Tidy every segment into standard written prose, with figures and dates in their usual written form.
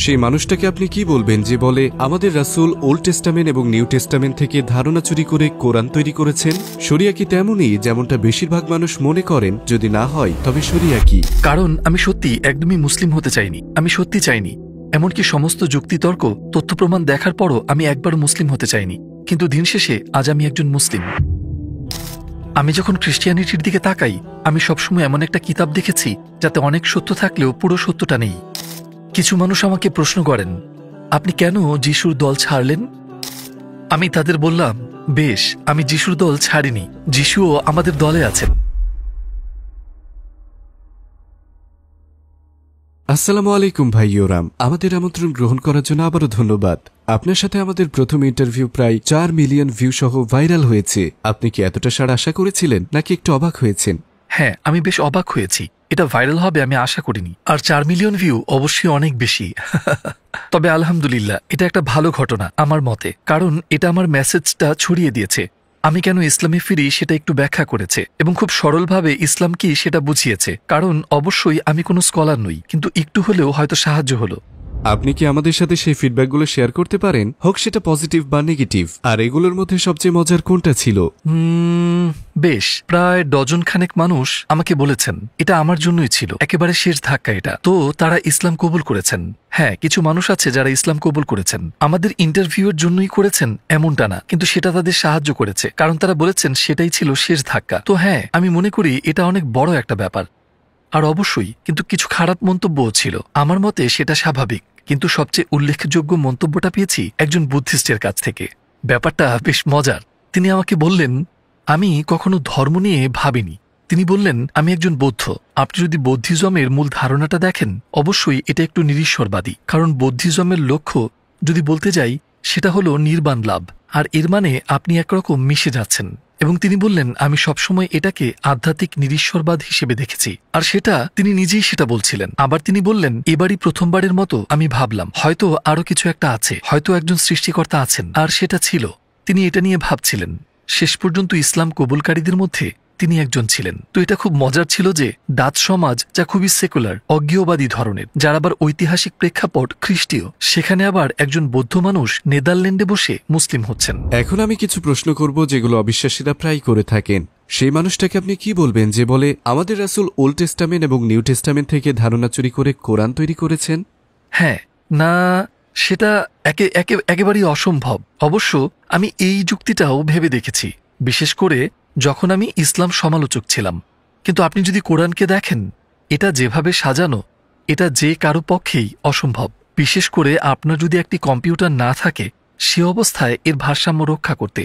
সেই মানুষটাকে আপনি কি বলবেন যে বলে আমাদের রাসূল ওল্ড টেস্টামেন্ট এবং নিউ টেস্টামেন্ট থেকে ধারণা চুরি করে কোরআন তৈরি করেছেন? শরিয়া কি তেমনই যেমনটা বেশিরভাগ মানুষ মনে করেন? যদি না হয় তবে শরিয়া কি? কারণ আমি সত্যি একদমই মুসলিম হতে চাইনি। আমি সত্যি চাইনি। এমনকি সমস্ত যুক্তিতর্ক তথ্য প্রমাণ দেখার পরও আমি একবার মুসলিম হতে চাইনি। কিন্তু দিন শেষে আজ আমি একজন মুসলিম। আমি যখন খ্রিস্টিয়ানিটির দিকে তাকাই, আমি সবসময় এমন একটা কিতাব দেখেছি যাতে অনেক সত্য থাকলেও পুরো সত্যটা নেই। কিছু মানুষ আমাকে প্রশ্ন করেন, আপনি কেন যিশুর দল ছাড়লেন? আমি তাদের বললাম, বেশ, আমি যিশুর দল ছাড়িনি, যিশুও আমাদের দলে আছেন। আসসালামু আলাইকুম ভাই ইয়োরাম, আমাদের আমন্ত্রণ গ্রহণ করার জন্য আবারও ধন্যবাদ। আপনার সাথে আমাদের প্রথম ইন্টারভিউ প্রায় 4 মিলিয়ন ভিউ সহ ভাইরাল হয়েছে। আপনি কি এতটা সাড়া আশা করেছিলেন নাকি একটু অবাক হয়েছেন? হ্যাঁ, আমি বেশ অবাক হয়েছি। এটা ভাইরাল হবে আমি আশা করিনি। আর 4 মিলিয়ন ভিউ অবশ্যই অনেক বেশি। তবে আলহামদুলিল্লাহ, এটা একটা ভালো ঘটনা আমার মতে, কারণ এটা আমার মেসেজটা ছড়িয়ে দিয়েছে। আমি কেন ইসলামে ফিরি সেটা একটু ব্যাখ্যা করেছে এবং খুব সরলভাবে ইসলাম কি সেটা বুঝিয়েছে। কারণ অবশ্যই আমি কোনো স্কলার নই, কিন্তু একটু হলেও হয়তো সাহায্য হলো। আপনি কি আমাদের সাথে সেই ফিডব্যাকগুলো শেয়ার করতে পারেন, হোক সেটা পজিটিভ বা নেগেটিভ? আর এগুলোর মধ্যে সবচেয়ে মজার কোনটা ছিল? বেশ, প্রায় ডজন খানেক মানুষ আমাকে বলেছেন এটা আমার জন্যই ছিল, একেবারে শেষ ধাক্কা এটা। তো তারা ইসলাম কবুল করেছেন। হ্যাঁ, কিছু মানুষ আছে যারা ইসলাম কবুল করেছেন। আমাদের ইন্টারভিউয়ের জন্যই করেছেন এমনটা না, কিন্তু সেটা তাদের সাহায্য করেছে, কারণ তারা বলেছেন সেটাই ছিল শেষ ধাক্কা। তো হ্যাঁ, আমি মনে করি এটা অনেক বড় একটা ব্যাপার। আর অবশ্যই কিন্তু কিছু খারাপ মন্তব্যও ছিল। আমার মতে সেটা স্বাভাবিক, কিন্তু সবচেয়ে উল্লেখযোগ্য মন্তব্যটা পেয়েছি একজন বুদ্ধিস্টের কাছ থেকে। ব্যাপারটা বেশ মজার। তিনি আমাকে বললেন, আমি কখনো ধর্ম নিয়ে ভাবিনি। তিনি বললেন, আমি একজন বৌদ্ধ। আপনি যদি বৌদ্ধিজমের মূল ধারণাটা দেখেন, অবশ্যই এটা একটু নিরীশ্বরবাদী। কারণ বৌদ্ধিজমের লক্ষ্য যদি বলতে যাই, সেটা হলো নির্বাণ লাভ। আর এর মানে আপনি একরকম মিশে যাচ্ছেন। এবং তিনি বললেন, আমি সবসময় এটাকে আধ্যাত্মিক নিরীশ্বরবাদ হিসেবে দেখেছি। আর সেটা তিনি নিজেই সেটা বলছিলেন। আবার তিনি বললেন, এবারই প্রথমবারের মতো আমি ভাবলাম হয়তো আরো কিছু একটা আছে, হয়তো একজন সৃষ্টিকর্তা আছেন। আর সেটা ছিল, তিনি এটা নিয়ে ভাবছিলেন। শেষ পর্যন্ত ইসলাম কবুলকারীদের মধ্যে তিনি একজন ছিলেন। তো এটা খুব মজার ছিল যে ডাচ সমাজ, যা খুবই সেকুলার, অজ্ঞেয়বাদী ধরনের, যার আবার ঐতিহাসিক প্রেক্ষাপট খ্রিস্টীয়, সেখানে আবার একজন বৌদ্ধ মানুষ নেদারল্যান্ডে বসে মুসলিম হচ্ছেন। এখন আমি কিছু প্রশ্ন করব যেগুলো অবিশ্বাসীরা প্রায় করে থাকেন। সেই মানুষটাকে আপনি কি বলবেন যে বলে আমাদের রাসূল ওল্ড টেস্টামেন্ট এবং নিউ টেস্টামেন্ট থেকে ধারণা চুরি করে কোরআন তৈরি করেছেন? হ্যাঁ, না, সেটা একেবারেই অসম্ভব। অবশ্য আমি এই যুক্তিটাও ভেবে দেখেছি, বিশেষ করে যখন আমি ইসলাম সমালোচক ছিলাম। কিন্তু আপনি যদি কোরআনকে দেখেন, এটা যেভাবে সাজানো, এটা যে কারো পক্ষেই অসম্ভব। বিশেষ করে আপনার যদি একটি কম্পিউটার না থাকে, সে অবস্থায় এর ভারসাম্য রক্ষা করতে।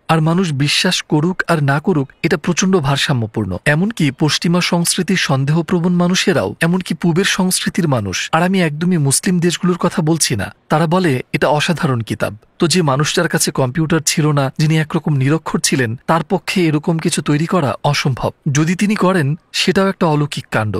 আর মানুষ বিশ্বাস করুক আর না করুক, এটা প্রচণ্ড ভারসাম্যপূর্ণ। এমনকি পশ্চিমা সংস্কৃতির সন্দেহপ্রবণ মানুষেরাও, এমনকি পূবের সংস্কৃতির মানুষ, আর আমি একদমই মুসলিম দেশগুলোর কথা বলছি না, তারা বলে এটা অসাধারণ কিতাব। তো যে মানুষটার কাছে কম্পিউটার ছিল না, যিনি একরকম নিরক্ষর ছিলেন, তার পক্ষে এরকম কিছু তৈরি করা অসম্ভব। যদি তিনি করেন, সেটাও একটা অলৌকিক কাণ্ড।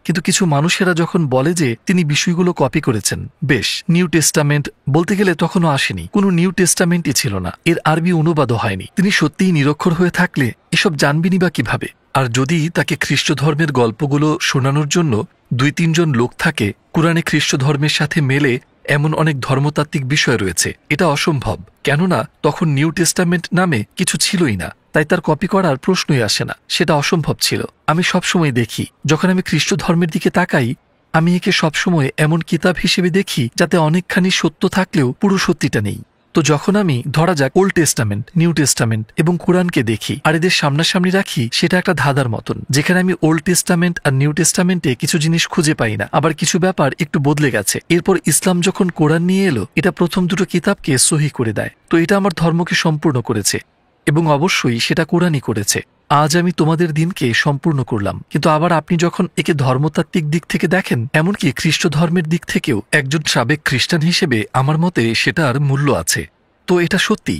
কিন্তু কিছু মানুষেরা যখন বলে যে তিনি বিষয়গুলো কপি করেছেন, বেশ, নিউ টেস্টামেন্ট বলতে গেলে তখনও আসেনি, কোনো নিউ টেস্টামেন্টই ছিল না, এর আরবি অনুবাদও হয়নি। তিনি সত্যিই নিরক্ষর হয়ে থাকলে এসব জানবিনি বা কিভাবে? আর যদি তাকে খ্রিস্ট ধর্মের গল্পগুলো শোনানোর জন্য 2-3 জন লোক থাকে, কোরআনে খ্রিস্ট ধর্মের সাথে মেলে এমন অনেক ধর্মতাত্ত্বিক বিষয় রয়েছে, এটা অসম্ভব। কেননা তখন নিউ টেস্টামেন্ট নামে কিছু ছিলই না, তাই তার কপি করার প্রশ্নই আসে না, সেটা অসম্ভব ছিল। আমি সবসময় দেখি, যখন আমি খ্রিস্ট ধর্মের দিকে তাকাই, আমি একে সবসময় এমন কিতাব হিসেবে দেখি যাতে অনেকখানি সত্য থাকলেও পুরো সত্যিটা নেই। তো যখন আমি ধরা যাক ওল্ড টেস্টামেন্ট, নিউ টেস্টামেন্ট এবং কোরআনকে দেখি আর এদের সামনাসামনি রাখি, সেটা একটা ধাঁধার মতন, যেখানে আমি ওল্ড টেস্টামেন্ট আর নিউ টেস্টামেন্টে কিছু জিনিস খুঁজে পাই না, আবার কিছু ব্যাপার একটু বদলে গেছে। এরপর ইসলাম যখন কোরআন নিয়ে এলো, এটা প্রথম দুটো কিতাবকে সহি করে দেয়। তো এটা আমার ধর্মকে সম্পূর্ণ করেছে, এবং অবশ্যই সেটা কোরআনই করেছে। আজ আমি তোমাদের দিনকে সম্পূর্ণ করলাম। কিন্তু আবার আপনি যখন একে ধর্মতাত্ত্বিক দিক থেকে দেখেন, এমনকি খ্রিস্ট ধর্মের দিক থেকেও, একজন সাবেক খ্রিস্টান হিসেবে আমার মতে সেটার মূল্য আছে। তো এটা সত্যি।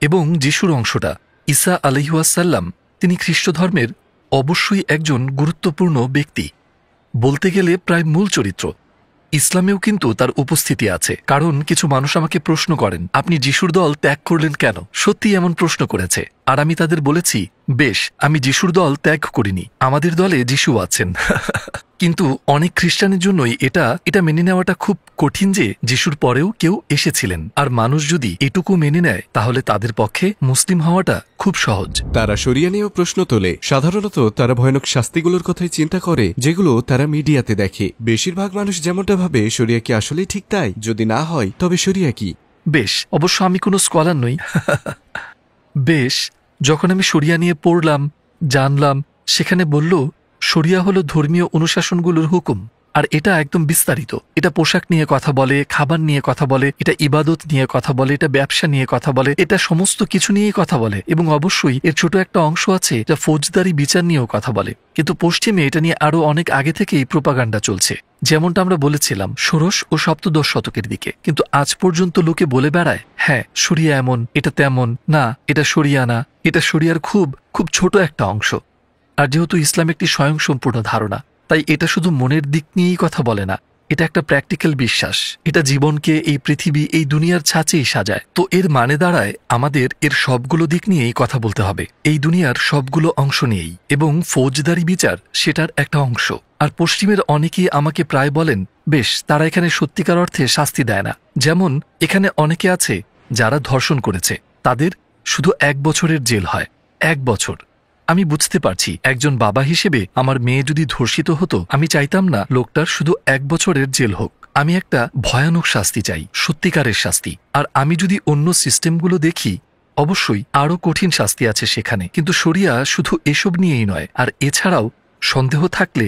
এবং যিশুর অংশটা, ঈসা আলাইহিসসালাম, তিনি খ্রিস্ট ধর্মের অবশ্যই একজন গুরুত্বপূর্ণ ব্যক্তি, বলতে গেলে প্রায় মূল চরিত্র। ইসলামেও কিন্তু তার উপস্থিতি আছে। কারণ কিছু মানুষ আমাকে প্রশ্ন করেন, আপনি যিশুর দল ত্যাগ করলেন কেন? সত্যি এমন প্রশ্ন করেছে। আর আমি তাদের বলেছি, বেশ, আমি যিশুর দল ত্যাগ করিনি, আমাদের দলে যিশু আছেন। কিন্তু অনেক খ্রিস্টানের জন্যই এটা মেনে নেওয়াটা খুব কঠিন যে যিশুর পরেও কেউ এসেছিলেন, আর মানুষ যদি এটুকু মেনে নেয় তাহলে তাদের পক্ষে মুসলিম হওয়াটা খুব সহজ। তারা শরিয়া নিয়েও প্রশ্ন তোলে। সাধারণত তারা ভয়ানক শাস্তিগুলোর কথাই চিন্তা করে যেগুলো তারা মিডিয়াতে দেখে। বেশিরভাগ মানুষ যেমনটা ভাবে শরিয়া কি আসলেই ঠিক তাই? যদি না হয় তবে শরিয়া কি? বেশ, অবশ্য আমি কোনো স্কলার নই। বেশ, যখন আমি শরিয়া নিয়ে পড়লাম, জানলাম, সেখানে বলল শরিয়া হলো ধর্মীয় অনুশাসনগুলোর হুকুম, আর এটা একদম বিস্তারিত। এটা পোশাক নিয়ে কথা বলে, খাবার নিয়ে কথা বলে, এটা ইবাদত নিয়ে কথা বলে, এটা ব্যবসা নিয়ে কথা বলে, এটা সমস্ত কিছু নিয়েই কথা বলে, এবং অবশ্যই এর ছোট একটা অংশ আছে যা ফৌজদারি বিচার নিয়েও কথা বলে। কিন্তু পশ্চিমে এটা নিয়ে আরো অনেক আগে থেকেই প্রোপাগান্ডা চলছে, যেমনটা আমরা বলেছিলাম ষোড়শ ও সপ্তদশ শতকের দিকে। কিন্তু আজ পর্যন্ত লোকে বলে বেড়ায়, হ্যাঁ শরিয়া এমন, এটা তেমন, না এটা শরিয়া না, এটা শরিয়ার খুব খুব ছোট একটা অংশ। আর যেহেতু ইসলাম একটি স্বয়ংসম্পূর্ণ ধারণা, তাই এটা শুধু মনের দিক নিয়েই কথা বলে না, এটা একটা প্র্যাকটিক্যাল বিশ্বাস। এটা জীবনকে, এই পৃথিবী, এই দুনিয়ার ছাঁচেই সাজায়। তো এর মানে দাঁড়ায় আমাদের এর সবগুলো দিক নিয়েই কথা বলতে হবে, এই দুনিয়ার সবগুলো অংশ নিয়েই, এবং ফৌজদারি বিচার সেটার একটা অংশ। আর পশ্চিমের অনেকেই আমাকে প্রায় বলেন, বেশ, তারা এখানে সত্যিকার অর্থে শাস্তি দেয় না। যেমন এখানে অনেকে আছে যারা ধর্ষণ করেছে, তাদের শুধু 1 বছরের জেল হয়। 1 বছর। আমি বুঝতে পারছি, একজন বাবা হিসেবে আমার মেয়ে যদি ধর্ষিত হতো, আমি চাইতাম না লোকটার শুধু 1 বছরের জেল হোক। আমি একটা ভয়ানক শাস্তি চাই, সত্যিকারের শাস্তি। আর আমি যদি অন্য সিস্টেমগুলো দেখি, অবশ্যই আরও কঠিন শাস্তি আছে সেখানে। কিন্তু শরিয়া শুধু এসব নিয়েই নয়, আর এছাড়াও সন্দেহ থাকলে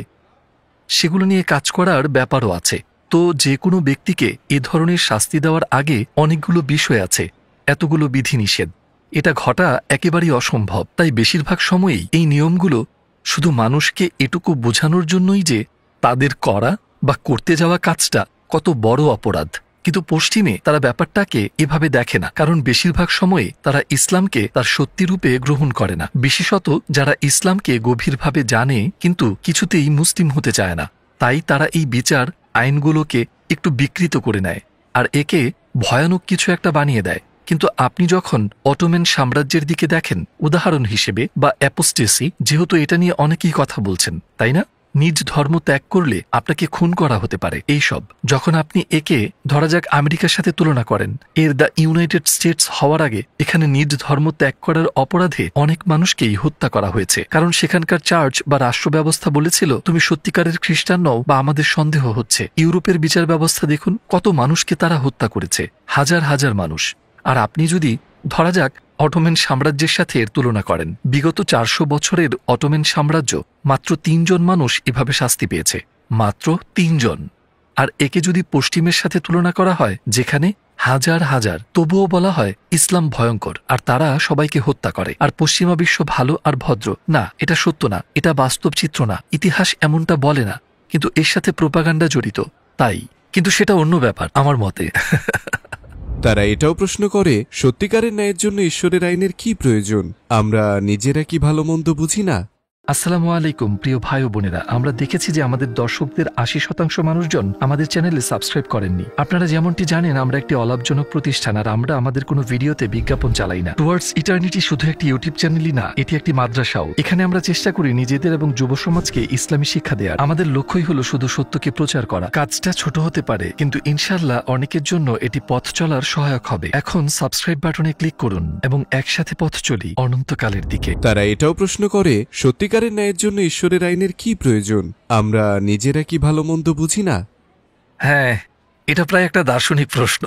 সেগুলো নিয়ে কাজ করার ব্যাপারও আছে। তো যে কোনো ব্যক্তিকে এ ধরনের শাস্তি দেওয়ার আগে অনেকগুলো বিষয় আছে, এতগুলো বিধিনিষেধ, এটা ঘটা একেবারেই অসম্ভব। তাই বেশিরভাগ সময়েই এই নিয়মগুলো শুধু মানুষকে এটুকু বোঝানোর জন্যই যে তাদের করা বা করতে যাওয়া কাজটা কত বড় অপরাধ। কিন্তু পশ্চিমে তারা ব্যাপারটাকে এভাবে দেখে না, কারণ বেশিরভাগ সময়ে তারা ইসলামকে তার সত্যি রূপে গ্রহণ করে না। বিশেষত যারা ইসলামকে গভীরভাবে জানে কিন্তু কিছুতেই মুসলিম হতে চায় না, তাই তারা এই বিচার আইনগুলোকে একটু বিকৃত করে নেয় আর একে ভয়ানক কিছু একটা বানিয়ে দেয়। কিন্তু আপনি যখন অটোম্যান সাম্রাজ্যের দিকে দেখেন উদাহরণ হিসেবে, বা অ্যাপোস্টেসি, যেহেতু এটা নিয়ে অনেকেই কথা বলছেন, তাই না? নিজ ধর্ম ত্যাগ করলে আপনাকে খুন করা হতে পারে। এইসব যখন আপনি একে ধরা যাক আমেরিকার সাথে তুলনা করেন, এর দ্য ইউনাইটেড স্টেটস হওয়ার আগে এখানে নিজ ধর্ম ত্যাগ করার অপরাধে অনেক মানুষকেই হত্যা করা হয়েছে, কারণ সেখানকার চার্চ বা রাষ্ট্র ব্যবস্থা বলেছিল তুমি সত্যিকারের খ্রিস্টান নও বা আমাদের সন্দেহ হচ্ছে। ইউরোপের বিচার ব্যবস্থা দেখুন, কত মানুষকে তারা হত্যা করেছে, হাজার হাজার মানুষ। আর আপনি যদি ধরা যাক অটোম্যান সাম্রাজ্যের সাথে এর তুলনা করেন, বিগত 400 বছরের অটোম্যান সাম্রাজ্য মাত্র 3 জন মানুষ এভাবে শাস্তি পেয়েছে, মাত্র 3 জন। আর একে যদি পশ্চিমের সাথে তুলনা করা হয় যেখানে হাজার হাজার, তবুও বলা হয় ইসলাম ভয়ঙ্কর আর তারা সবাইকে হত্যা করে, আর পশ্চিমা বিশ্ব ভালো আর ভদ্র। না, এটা সত্য না, এটা বাস্তব চিত্র না, ইতিহাস এমনটা বলে না, কিন্তু এর সাথে প্রোপাগান্ডা জড়িত, তাই। কিন্তু সেটা অন্য ব্যাপার আমার মতে। তারা এটাও প্রশ্ন করে, সত্যিকারের ন্যায়ের জন্য ঈশ্বরের আইনের কি প্রয়োজন? আমরা নিজেরা কি ভালো মন্দ বুঝি না? আসসালামু আলাইকুম প্রিয় ভাই ও বোনেরা, আমরা দেখেছি যে আমাদের দর্শকদের 80% মানুষজন আমাদের চ্যানেলে সাবস্ক্রাইব করেননি। আপনারা যেমনটি জানেন আমরা একটি অলাভজনক প্রতিষ্ঠান, আর আমরা আমাদের কোনো ভিডিওতে বিজ্ঞাপন চালাই না। টুয়ার্ডস ইটার্নিটি শুধু একটি ইউটিউব চ্যানেলই না, এটি একটি মাদ্রাসাও। এখানে আমরা চেষ্টা করি নিজেদের এবং যুব সমাজকে ইসলামী শিক্ষা দেওয়ার। আমাদের লক্ষ্যই হলো শুধু সত্যকে প্রচার করা। কাজটা ছোট হতে পারে, কিন্তু ইনশাআল্লাহ অনেকের জন্য এটি পথ চলার সহায়ক হবে। এখন সাবস্ক্রাইব বাটনে ক্লিক করুন এবং একসাথে পথ চলি অনন্তকালের দিকে। তারা এটাও প্রশ্ন করে, সত্যিকারের ন্যায়ের জন্য ঈশ্বরের আইনের কি প্রয়োজন? আমরা নিজেরা কি ভালো মন্দ বুঝি না? হ্যাঁ, এটা প্রায় একটা দার্শনিক প্রশ্ন।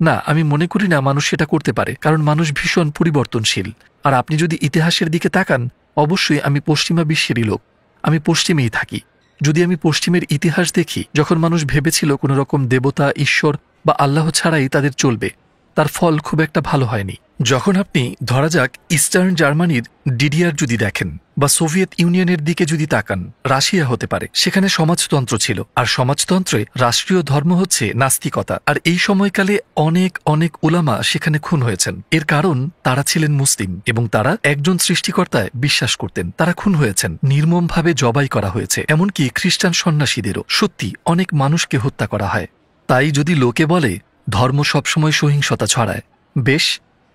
না, আমি মনে করি না মানুষ সেটা করতে পারে, কারণ মানুষ ভীষণ পরিবর্তনশীল। আর আপনি যদি ইতিহাসের দিকে তাকান, অবশ্যই আমি পশ্চিমা বিশ্বেরই লোক, আমি পশ্চিমেই থাকি। যদি আমি পশ্চিমের ইতিহাস দেখি, যখন মানুষ ভেবেছিল কোনো রকম দেবতা, ঈশ্বর বা আল্লাহ ছাড়াই তাদের চলবে, তার ফল খুব একটা ভালো হয়নি। যখন আপনি ধরা যাক ইস্টার্ন জার্মানির ডিডিআর যদি দেখেন, বা সোভিয়েত ইউনিয়নের দিকে যদি তাকান, রাশিয়া হতে পারে, সেখানে সমাজতন্ত্র ছিল, আর সমাজতন্ত্রে রাষ্ট্রীয় ধর্ম হচ্ছে নাস্তিকতা। আর এই সময়কালে অনেক অনেক উলামা সেখানে খুন হয়েছেন। এর কারণ তারা ছিলেন মুসলিম এবং তারা একজন সৃষ্টিকর্তায় বিশ্বাস করতেন। তারা খুন হয়েছেন, নির্মমভাবে জবাই করা হয়েছে, এমনকি খ্রিস্টান সন্ন্যাসীদেরও। সত্যি অনেক মানুষকে হত্যা করা হয়। তাই যদি লোকে বলে ধর্ম সবসময় সহিংসতা ছড়ায়, বেশ,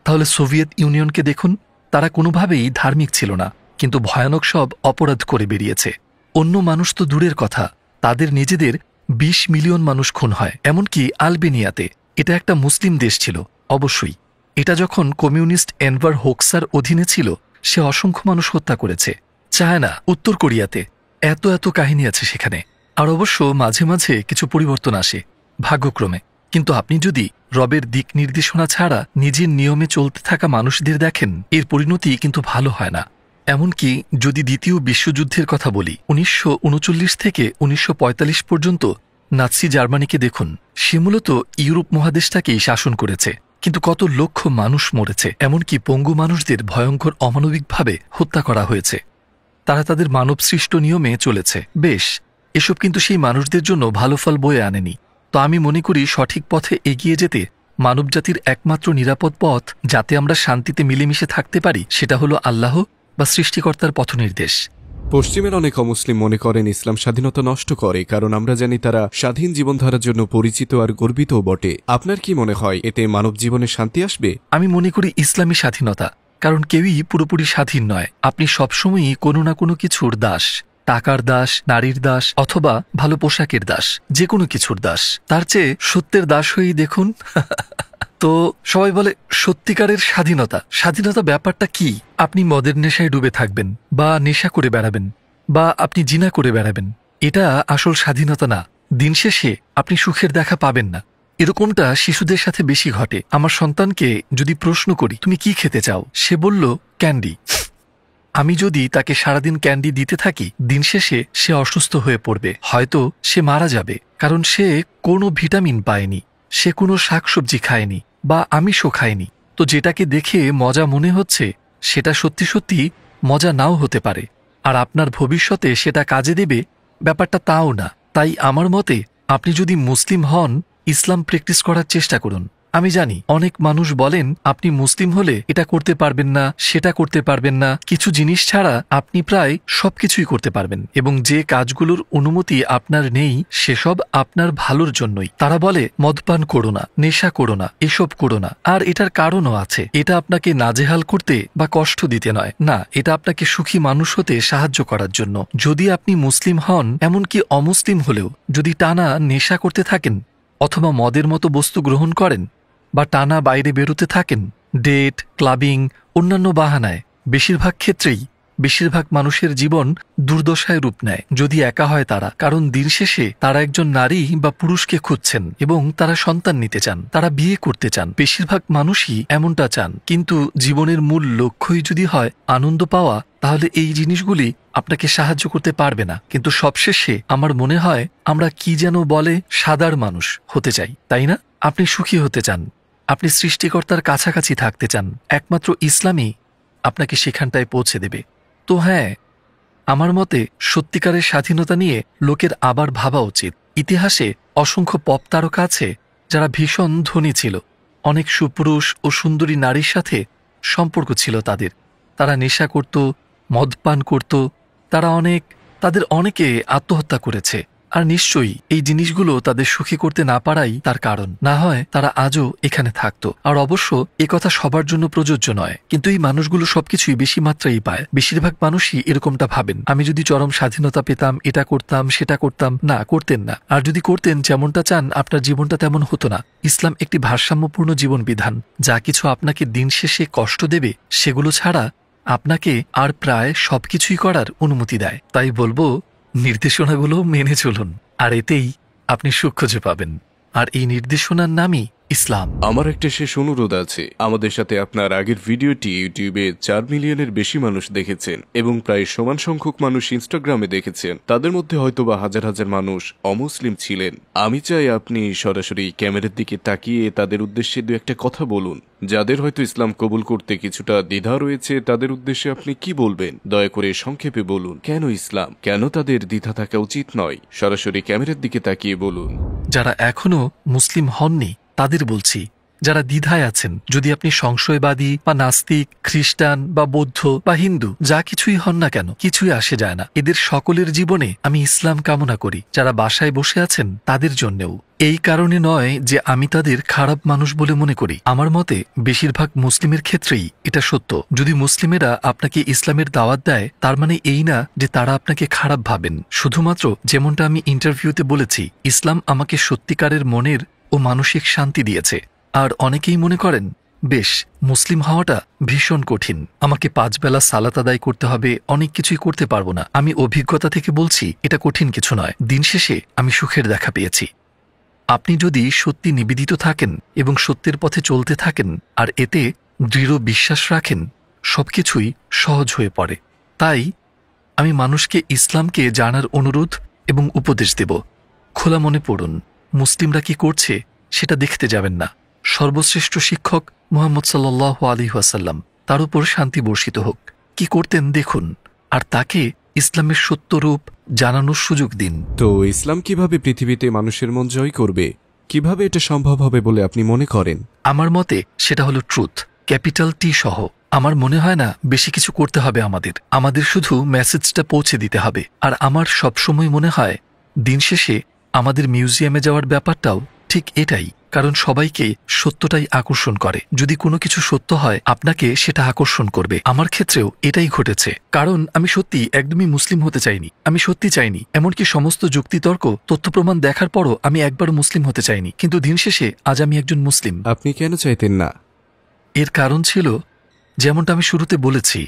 তাহলে সোভিয়েত ইউনিয়নকে দেখুন, তারা কোনোভাবেই ধার্মিক ছিল না, কিন্তু ভয়ানক সব অপরাধ করে বেরিয়েছে। অন্য মানুষ তো দূরের কথা, তাদের নিজেদের ২০ মিলিয়ন মানুষ খুন হয়, এমনকি আলবেনিয়াতে। এটা একটা মুসলিম দেশ ছিল, অবশ্যই। এটা যখন কমিউনিস্ট এনভার হোক্সার অধীনে ছিল, সে অসংখ্য মানুষ হত্যা করেছে। চায়না, উত্তর কোরিয়াতে এত এত কাহিনী আছে সেখানে। আর অবশ্য মাঝে মাঝে কিছু পরিবর্তন আসে, ভাগ্যক্রমে। কিন্তু আপনি যদি রবের দিক নির্দেশনা ছাড়া নিজের নিয়মে চলতে থাকা মানুষদের দেখেন, এর পরিণতি কিন্তু ভালো হয় না। এমনকি যদি দ্বিতীয় বিশ্বযুদ্ধের কথা বলি, ১৯৩৯ থেকে ১৯৪৫ পর্যন্ত নাৎসি জার্মানিকে দেখুন। সে মূলত ইউরোপ মহাদেশটাকেই শাসন করেছে, কিন্তু কত লক্ষ মানুষ মরেছে, এমনকি পঙ্গু মানুষদের ভয়ঙ্কর অমানবিকভাবে হত্যা করা হয়েছে। তারা তাদের মানবসৃষ্ট নিয়মে চলেছে, বেশ। এসব কিন্তু সেই মানুষদের জন্য ভালো ফল বয়ে আনেনি। তো আমি মনে করি সঠিক পথে এগিয়ে যেতে মানবজাতির একমাত্র নিরাপদ পথ, যাতে আমরা শান্তিতে মিলেমিশে থাকতে পারি, সেটা হলো আল্লাহ বা সৃষ্টিকর্তার পথনির্দেশ। পশ্চিমের অনেক অমুসলিম মনে করেন ইসলাম স্বাধীনতা নষ্ট করে, কারণ আমরা জানি তারা স্বাধীন জীবনধারার জন্য পরিচিত আর গর্বিতও বটে। আপনার কি মনে হয় এতে মানব জীবনে শান্তি আসবে? আমি মনে করি ইসলামী স্বাধীনতা, কারণ কেউই পুরোপুরি স্বাধীন নয়। আপনি সবসময়ই কোনো না কোনো কিছুর দাস, টাকার দাস, নারীর দাস, অথবা ভালো পোশাকের দাস, যে কোনো কিছুর দাস। তার চেয়ে সত্যের দাস হয়েই দেখুন। তো সবাই বলে সত্যিকারের স্বাধীনতা, স্বাধীনতা ব্যাপারটা কি? আপনি মদের নেশায় ডুবে থাকবেন, বা নেশা করে বেড়াবেন, বা আপনি জিনা করে বেড়াবেন, এটা আসল স্বাধীনতা না। দিন শেষে আপনি সুখের দেখা পাবেন না। এরকমটা শিশুদের সাথে বেশি ঘটে। আমার সন্তানকে যদি প্রশ্ন করি, তুমি কি খেতে চাও, সে বলল ক্যান্ডি। আমি যদি তাকে সারাদিন ক্যান্ডি দিতে থাকি, দিন শেষে সে অসুস্থ হয়ে পড়বে, হয়তো সে মারা যাবে, কারণ সে কোনো ভিটামিন পায়নি, সে কোনো শাকসবজি খায়নি বা আমিষও খায়নি। তো যেটাকে দেখে মজা মনে হচ্ছে, সেটা সত্যি সত্যি মজা নাও হতে পারে, আর আপনার ভবিষ্যতে সেটা কাজে দেবে ব্যাপারটা তাও না। তাই আমার মতে আপনি যদি মুসলিম হন, ইসলাম প্র্যাকটিস করার চেষ্টা করুন। আমি জানি অনেক মানুষ বলেন আপনি মুসলিম হলে এটা করতে পারবেন না, সেটা করতে পারবেন না, কিছু জিনিস ছাড়া আপনি প্রায় সবকিছুই করতে পারবেন, এবং যে কাজগুলোর অনুমতি আপনার নেই সেসব আপনার ভালোর জন্যই। তারা বলে মদপান করো না, নেশা করো না, এসব করো না। আর এটার কারণও আছে, এটা আপনাকে নাজেহাল করতে বা কষ্ট দিতে নয়, না, এটা আপনাকে সুখী মানুষ হতে সাহায্য করার জন্য। যদি আপনি মুসলিম হন, এমনকি অমুসলিম হলেও যদি টানা নেশা করতে থাকেন, অথবা মদের মতো বস্তু গ্রহণ করেন, বা টানা বাইরে বেরোতে থাকেন, ডেট, ক্লাবিং, অন্যান্য বাহানায়, বেশিরভাগ ক্ষেত্রেই বেশিরভাগ মানুষের জীবন দুর্দশায় রূপ নেয়, যদি একা হয় তারা। কারণ দিন শেষে তারা একজন নারী বা পুরুষকে খুঁজছেন, এবং তারা সন্তান নিতে চান, তারা বিয়ে করতে চান। বেশিরভাগ মানুষই এমনটা চান। কিন্তু জীবনের মূল লক্ষ্যই যদি হয় আনন্দ পাওয়া, তাহলে এই জিনিসগুলি আপনাকে সাহায্য করতে পারবে না। কিন্তু সবশেষে আমার মনে হয় আমরা কি যেন বলে সাদার মানুষ হতে চাই, তাই না? আপনি সুখী হতে চান, আপনি সৃষ্টিকর্তার কাছাকাছি থাকতে চান, একমাত্র ইসলামই আপনাকে সেখানটায় পৌঁছে দেবে। তো হ্যাঁ, আমার মতে সত্যিকারের স্বাধীনতা নিয়ে লোকের আবার ভাবা উচিত। ইতিহাসে অসংখ্য পপ তারকা আছে যারা ভীষণ ধনী ছিল, অনেক সুপুরুষ ও সুন্দরী নারীর সাথে সম্পর্ক ছিল তাদের। তারা নেশা করত, মদপান করত, তাদের অনেকে আত্মহত্যা করেছে। আর নিশ্চয়ই এই জিনিসগুলো তাদের সুখী করতে না পারাই তার কারণ, না হয় তারা আজও এখানে থাকতো। আর অবশ্য কথা সবার জন্য প্রযোজ্য নয়, কিন্তু এই মানুষগুলো সবকিছুই বেশি মাত্রায় পায়। বেশিরভাগ মানুষই এরকমটা ভাবেন, আমি যদি চরম স্বাধীনতা পেতাম, এটা করতাম, সেটা করতাম। না, করতেন না। আর যদি করতেন, যেমনটা চান, আপনার জীবনটা তেমন হতো না। ইসলাম একটি ভারসাম্যপূর্ণ জীবন বিধান। যা কিছু আপনাকে দিন শেষে কষ্ট দেবে, সেগুলো ছাড়া আপনাকে আর প্রায় সবকিছুই করার অনুমতি দেয়। তাই বলবো, নির্দেশনাগুলো মেনে চলুন, আর এতেই আপনি সুখ খুঁজে পাবেন। আর এই নির্দেশনার নামই ইসলাম। আমার একটা শেষ অনুরোধ আছে, আমাদের সাথে আপনার আগের ভিডিওটি ইউটিউবে 4 মিলিয়নের বেশি মানুষ দেখেছেন, এবং প্রায় সমান সংখ্যক মানুষ ইনস্টাগ্রামে দেখেছেন। তাদের মধ্যে হয়তোবা হাজার হাজার মানুষ অমুসলিম ছিলেন। আমি চাই আপনি সরাসরি ক্যামেরার দিকে তাকিয়ে তাদের উদ্দেশ্যে দু একটা কথা বলুন। যাদের হয়তো ইসলাম কবুল করতে কিছুটা দ্বিধা রয়েছে, তাদের উদ্দেশ্যে আপনি কি বলবেন? দয়া করে সংক্ষেপে বলুন। কেন ইসলাম, কেন তাদের দ্বিধা থাকা উচিত নয়? সরাসরি ক্যামেরার দিকে তাকিয়ে বলুন। যারা এখনো মুসলিম হননি তাদের বলছি, যারা দ্বিধায় আছেন, যদি আপনি সংশয়বাদী বা নাস্তিক, খ্রিস্টান বা বৌদ্ধ বা হিন্দু যা কিছুই হন না কেন, কিছুই আসে যায় না। এদের সকলের জীবনে আমি ইসলাম কামনা করি। যারা বাসায় বসে আছেন তাদের জন্যেও। এই কারণে নয় যে আমি তাদের খারাপ মানুষ বলে মনে করি। আমার মতে বেশিরভাগ মুসলিমের ক্ষেত্রেই এটা সত্য। যদি মুসলিমেরা আপনাকে ইসলামের দাওয়াত দেয়, তার মানে এই না যে তারা আপনাকে খারাপ ভাবেন। শুধুমাত্র যেমনটা আমি ইন্টারভিউতে বলেছি, ইসলাম আমাকে সত্যিকারের মনের ও মানসিক শান্তি দিয়েছে। আর অনেকেই মনে করেন, বেশ, মুসলিম হওয়াটা ভীষণ কঠিন, আমাকে 5 বেলা সালাত আদায় করতে হবে, অনেক কিছুই করতে পারবো না। আমি অভিজ্ঞতা থেকে বলছি, এটা কঠিন কিছু নয়। দিন শেষে আমি সুখের দেখা পেয়েছি। আপনি যদি সত্যি নিবেদিত থাকেন এবং সত্যের পথে চলতে থাকেন আর এতে দৃঢ় বিশ্বাস রাখেন, সবকিছুই সহজ হয়ে পড়ে। তাই আমি মানুষকে ইসলামকে জানার অনুরোধ এবং উপদেশ দেব। খোলা মনে পড়ুন, মুসলিমরা কি করছে সেটা দেখতে যাবেন না। সর্বশ্রেষ্ঠ শিক্ষক মুহাম্মদ সাল্লাল্লাহু আলাইহি ওয়াসাল্লাম, তার উপর শান্তি বর্ষিত হোক, কি করতেন দেখুন, আর তাকে ইসলামের সত্য রূপ জানানোর সুযোগ দিন। তো ইসলাম কিভাবে পৃথিবীতে মানুষের মন জয় করবে, কিভাবে এটা সম্ভব হবে বলে আপনি মনে করেন? আমার মতে সেটা হলো ট্রুথ, ক্যাপিটাল টি সহ। আমার মনে হয় না বেশি কিছু করতে হবে আমাদের শুধু মেসেজটা পৌঁছে দিতে হবে। আর আমার সবসময় মনে হয় দিন শেষে আমাদের মিউজিয়ামে যাওয়ার ব্যাপারটাও ঠিক এটাই, কারণ সবাইকে সত্যটাই আকর্ষণ করে। যদি কোনো কিছু সত্য হয়, আপনাকে সেটা আকর্ষণ করবে। আমার ক্ষেত্রেও এটাই ঘটেছে, কারণ আমি সত্যি একদমই মুসলিম হতে চাইনি। আমি সত্যি চাইনি, এমনকি সমস্ত যুক্তিতর্ক, তথ্য প্রমাণ দেখার পরও আমি একবারও মুসলিম হতে চাইনি। কিন্তু দিন শেষে আজ আমি একজন মুসলিম। আপনি কেন চাইতেন না? এর কারণ ছিল, যেমনটা আমি শুরুতে বলেছি,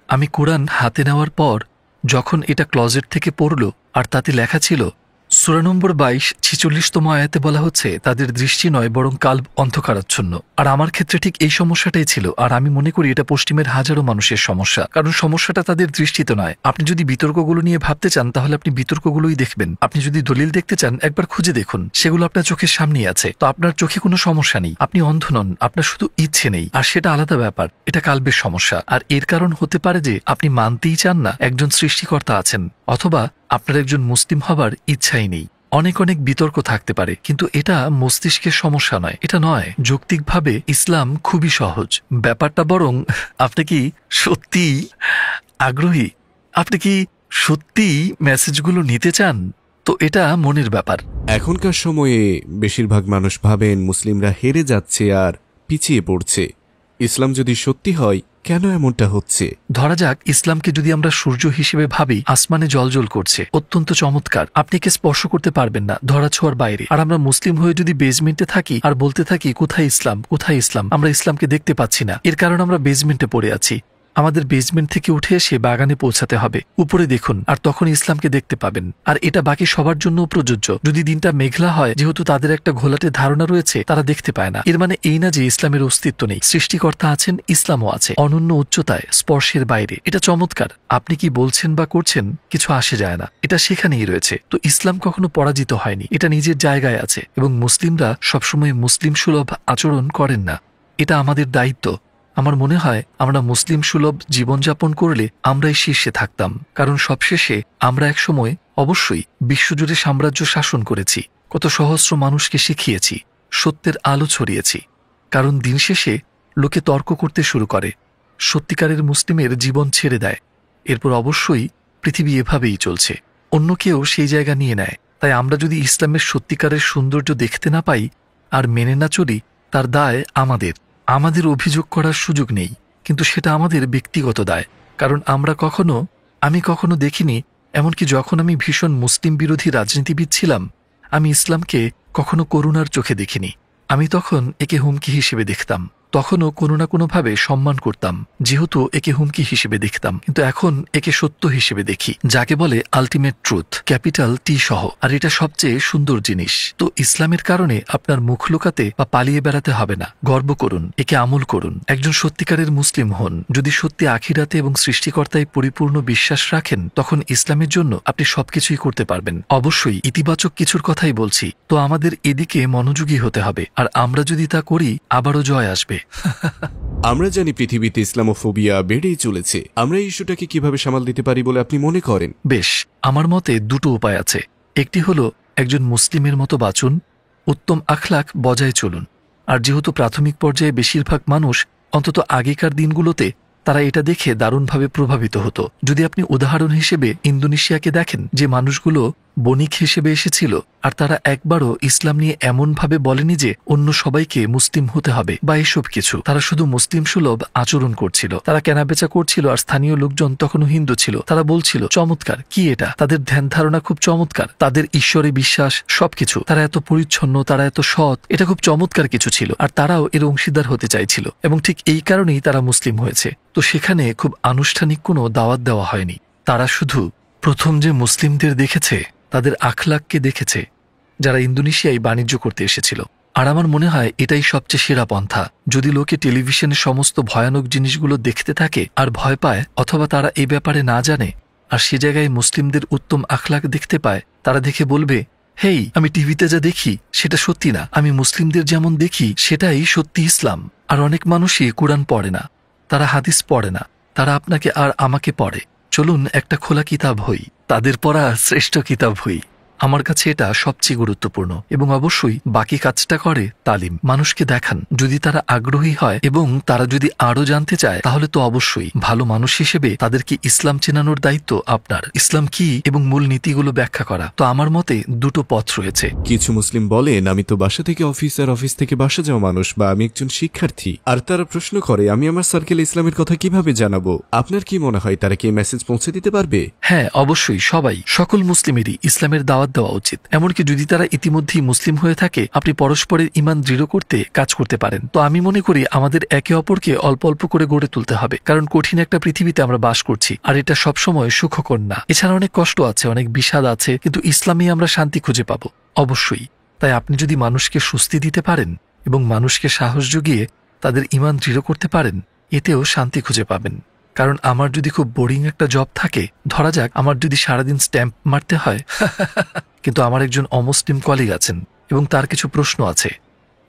আমি কোরআন হাতে নেওয়ার পর যখন এটা ক্লজেট থেকে পড়ল আর তাতে লেখা ছিল, সূরা নম্বর 22 46তম আয়াতে বলা হচ্ছে, তাদের দৃষ্টি নয় বরং কাল্ব অন্ধকারাচ্ছন্ন। আর আমার ক্ষেত্রে ঠিক এই সমস্যাটাই ছিল। আর আমি মনে করি এটা পশ্চিমের হাজারো মানুষের সমস্যা, কারণ সমস্যাটা তাদের দৃষ্টিতে নয়। আপনি যদি বিতর্কগুলো নিয়ে ভাবতে চান, তাহলে আপনি বিতর্কগুলোই দেখবেন। আপনি যদি দলিল দেখতে চান, একবার খুঁজে দেখুন, সেগুলো আপনার চোখের সামনেই আছে। তো আপনার চোখে কোনো সমস্যা নেই, আপনি অন্ধ নন, আপনার শুধু ইচ্ছে নেই, আর সেটা আলাদা ব্যাপার। এটা কাল্বের সমস্যা। আর এর কারণ হতে পারে যে আপনি মানতেই চান না একজন সৃষ্টিকর্তা আছেন, অথবা আপনার একজন মুসলিম হবার ইচ্ছাই নেই। অনেক অনেক বিতর্ক থাকতে পারে, কিন্তু এটা মস্তিষ্কের সমস্যা নয়, এটা নয়। যৌক্তিকভাবে ইসলাম খুবই সহজ ব্যাপারটা। বরং আপনি কি সত্যিই আগ্রহী? আপনি কি সত্যিই মেসেজগুলো নিতে চান? তো এটা মনের ব্যাপার। এখনকার সময়ে বেশিরভাগ মানুষ ভাবেন মুসলিমরা হেরে যাচ্ছে আর পিছিয়ে পড়ছে। ইসলাম যদি সত্যি হয়, কেন এমনটা হচ্ছে? ধরা যাক, ইসলামকে যদি আমরা সূর্য হিসেবে ভাবি, আসমানে জ্বলজ্বল করছে, অত্যন্ত চমৎকার, আপনি কে স্পর্শ করতে পারবেন না, ধরা ছোঁয়ার বাইরে। আর আমরা মুসলিম হয়ে যদি বেজমেন্টে থাকি আর বলতে থাকি, কোথায় ইসলাম, কোথায় ইসলাম, আমরা ইসলামকে দেখতে পাচ্ছি না। এর কারণ আমরা বেজমেন্টে পড়ে আছি। আমাদের বেসমেন্ট থেকে উঠে এসে বাগানে পৌঁছাতে হবে। উপরে দেখুন, আর তখন ইসলামকে দেখতে পাবেন। আর এটা বাকি সবার জন্য প্রযোজ্য। যদি দিনটা মেঘলা হয়, যেহেতু তাদের একটা ঘোলাটে ধারণা রয়েছে, তারা দেখতে পায় না। এর মানে এই না যে ইসলামের অস্তিত্ব নেই। সৃষ্টিকর্তা আছেন, ইসলামও আছে, অনন্য উচ্চতায়, স্পর্শের বাইরে। এটা চমৎকার। আপনি কি বলছেন বা করছেন কিছু আসে যায় না, এটা সেখানেই রয়েছে। তো ইসলাম কখনো পরাজিত হয়নি, এটা নিজের জায়গায় আছে। এবং মুসলিমরা সবসময় মুসলিম সুলভ আচরণ করেন না, এটা আমাদের দায়িত্ব। আমার মনে হয় আমরা মুসলিম সুলভ জীবনযাপন করলে আমরাই শীর্ষে থাকতাম, কারণ সবশেষে আমরা একসময় অবশ্যই বিশ্বজুড়ে সাম্রাজ্য শাসন করেছি, কত সহস্র মানুষকে শিখিয়েছি, সত্যের আলো ছড়িয়েছি। কারণ দিন শেষে লোকে তর্ক করতে শুরু করে, সত্যিকারের মুসলিমের জীবন ছেড়ে দেয়। এরপর অবশ্যই পৃথিবী এভাবেই চলছে, অন্য কেউ সেই জায়গা নিয়ে নেয়। তাই আমরা যদি ইসলামের সত্যিকারের সৌন্দর্য দেখতে না পাই আর মেনে না চলি, তার দায় আমাদের অভিযোগ করার সুযোগ নেই, কিন্তু সেটা আমাদের ব্যক্তিগত দায়। কারণ আমি কখনো দেখিনি, এমনকি যখন আমি ভীষণ মুসলিম বিরোধী রাজনীতিবিদ ছিলাম, আমি ইসলামকে কখনো করুণার চোখে দেখিনি। আমি তখন একে হুমকি হিসেবে দেখতাম, তখনও কোনো না কোনোভাবে সম্মান করতাম, যেহেতু একে হুমকি হিসেবে দেখতাম। কিন্তু এখন একে সত্য হিসেবে দেখি, যাকে বলে আলটিমেট ট্রুথ, ক্যাপিটাল টি সহ। আর এটা সবচেয়ে সুন্দর জিনিস। তো ইসলামের কারণে আপনার মুখ লুকাতে বা পালিয়ে বেড়াতে হবে না। গর্ব করুন, একে আমল করুন, একজন সত্যিকারের মুসলিম হন। যদি সত্যি আখিরাতে এবং সৃষ্টিকর্তায় পরিপূর্ণ বিশ্বাস রাখেন, তখন ইসলামের জন্য আপনি সবকিছুই করতে পারবেন। অবশ্যই ইতিবাচক কিছুর কথাই বলছি। তো আমাদের এদিকে মনোযোগী হতে হবে, আর আমরা যদি তা করি, আবারও জয় আসবে। আমরা জানি পৃথিবীতে ইসলামোফোবিয়া বেড়েই চলেছে। আমরা এই ইস্যুটাকে কিভাবে সামাল দিতে পারি বলে আপনি মনে করেন? বেশ, আমার মতে দুটো উপায় আছে। একটি হলো একজন মুসলিমের মতো বাঁচুন, উত্তম আখলাক বজায় চলুন। আর যেহেতু প্রাথমিক পর্যায়ে বেশিরভাগ মানুষ, অন্তত আগেকার দিনগুলোতে, তারা এটা দেখে দারুণভাবে প্রভাবিত হতো। যদি আপনি উদাহরণ হিসেবে ইন্দোনেশিয়াকে দেখেন, যে মানুষগুলো বণিক হিসেবে এসেছিল, আর তারা একবারও ইসলাম নিয়ে এমনভাবে বলেনি যে অন্য সবাইকে মুসলিম হতে হবে বা এসব কিছু। তারা শুধু মুসলিম সুলভ আচরণ করছিল, তারা কেনাবেচা করছিল, আর স্থানীয় লোকজন তখনও হিন্দু ছিল। তারা বলছিল, চমৎকার, কি এটা, তাদের ধ্যান ধারণা খুব চমৎকার, তাদের ঈশ্বরে বিশ্বাস, সবকিছু, তারা এত পরিচ্ছন্ন, তারা এত সৎ, এটা খুব চমৎকার কিছু ছিল, আর তারাও এর অংশীদার হতে চাইছিল, এবং ঠিক এই কারণেই তারা মুসলিম হয়েছে। তো সেখানে খুব আনুষ্ঠানিক কোনো দাওয়াত দেওয়া হয়নি। তারা শুধু প্রথম যে মুসলিমদের দেখেছে, তাদের আখলাককে দেখেছে, যারা ইন্দোনেশিয়ায় বাণিজ্য করতে এসেছিল। আর আমার মনে হয় এটাই সবচেয়ে সেরা পন্থা। যদি লোকে টেলিভিশনে সমস্ত ভয়ানক জিনিসগুলো দেখতে থাকে আর ভয় পায়, অথবা তারা এই ব্যাপারে না জানে, আর সে জায়গায় মুসলিমদের উত্তম আখলাক দেখতে পায়, তারা দেখে বলবে, হেই, আমি টিভিতে যা দেখি সেটা সত্যি না, আমি মুসলিমদের যেমন দেখি সেটাই সত্যি ইসলাম। আর অনেক মানুষই কোরআন পড়ে না, তারা হাদিস পড়ে না, তারা আপনাকে আর আমাকে পড়ে। চলুন একটা খোলা কিতাব হই, তাদের পড়া শ্রেষ্ঠ কিতাব হই। আমার কাছে এটা সবচেয়ে গুরুত্বপূর্ণ। এবং অবশ্যই বাকি কাজটা করে তালিম। মানুষকে দেখান, যদি তারা আগ্রহী হয় এবং তারা যদি আরো জানতে চায়, তাহলে তো অবশ্যই ভালো মানুষ হিসেবে তাদেরকে ইসলাম চেনানোর দায়িত্ব আপনার। ইসলাম কি এবং মূল নীতিগুলো ব্যাখ্যা করা। তো আমার মতে দুটো পথ রয়েছে। কিছু মুসলিম বলেন, আমি তো বাসা থেকে অফিস আর অফিস থেকে বাসা যাওয়া মানুষ, বা আমি একজন শিক্ষার্থী। আর তারা প্রশ্ন করে, আমি আমার সার্কেলে ইসলামের কথা কিভাবে জানাবো? আপনার কি মনে হয় তারা কি মেসেজ পৌঁছে দিতে পারবে? হ্যাঁ, অবশ্যই, সবাই, সকল মুসলিমেরই ইসলামের দাওয়াত দেওয়া উচিত। এমনকি যদি তারা ইতিমধ্যেই মুসলিম হয়ে থাকে, আপনি পরস্পরের ঈমান দৃঢ় করতে কাজ করতে পারেন। তো আমি মনে করি আমাদের একে অপরকে অল্প অল্প করে গড়ে তুলতে হবে, কারণ কঠিন একটা পৃথিবীতে আমরা বাস করছি, আর এটা সবসময় সুখকর না। এছাড়া অনেক কষ্ট আছে, অনেক বিষাদ আছে, কিন্তু ইসলামে আমরা শান্তি খুঁজে পাবো অবশ্যই। তাই আপনি যদি মানুষকে স্বস্তি দিতে পারেন এবং মানুষকে সাহস জুগিয়ে তাদের ঈমান দৃঢ় করতে পারেন, এতেও শান্তি খুঁজে পাবেন। কারণ আমার যদি খুব বোরিং একটা জব থাকে, ধরা যাক আমার যদি সারাদিন স্ট্যাম্প মারতে হয়, কিন্তু আমার একজন অমুসলিম কলিগ আছেন এবং তার কিছু প্রশ্ন আছে,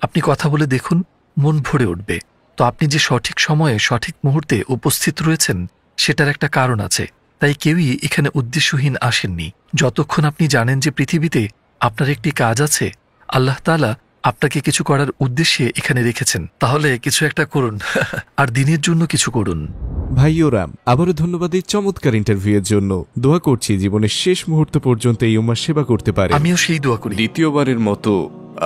আপনি কথা বলে দেখুন, মন ভরে উঠবে। তো আপনি যে সঠিক সময়ে সঠিক মুহূর্তে উপস্থিত রয়েছেন, সেটার একটা কারণ আছে। তাই কেউই এখানে উদ্দেশ্যহীন আসেননি। যতক্ষণ আপনি জানেন যে পৃথিবীতে আপনার একটি কাজ আছে, আল্লাহ তাআলা আপনাকে কিছু করার উদ্দেশ্যে এখানে রেখেছেন, তাহলে কিছু একটা করুন আর দিনের জন্য কিছু করুন। ভাইয়োরাম, আবারও ধন্যবাদ এই চমৎকার ইন্টারভিউ এর জন্য। দোয়া করছি জীবনের শেষ মুহূর্ত পর্যন্ত এই উম্মার সেবা করতে পারে। আমিও সেই দোয়া করি। দ্বিতীয়বারের মতো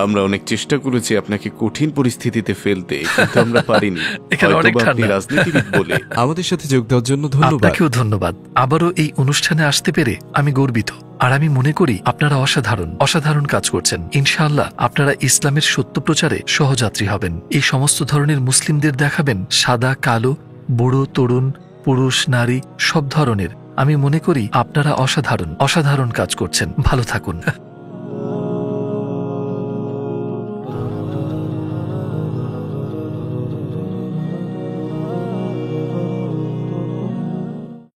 আমরা অনেক চেষ্টা করেছি আপনাকে কঠিন পরিস্থিতিতে ফেলতে, কিন্তু আমরা পারিনি। এখানে অনেক হয়তোবা আপনি ঠান্ডা। রাজনীতিবিদ বলে। আমাদের সাথে যোগ দেওয়ার জন্য ধন্যবাদ। আপনাকেও ধন্যবাদ। আবারও এই অনুষ্ঠানে আসতে পেরে আমি গর্বিত। আর আমি মনে করি আপনারা অসাধারণ কাজ করছেন। ইনশাআল্লাহ আপনারা ইসলামের সত্য প্রচারে সহযাত্রী হবেন। এই সমস্ত ধরনের মুসলিমদের দেখাবেন, সাদা, কালো, বুড়ো, তরুণ, পুরুষ, নারী, সব ধরনের। আমি মনে করি আপনারা অসাধারণ কাজ করছেন। ভালো থাকুন।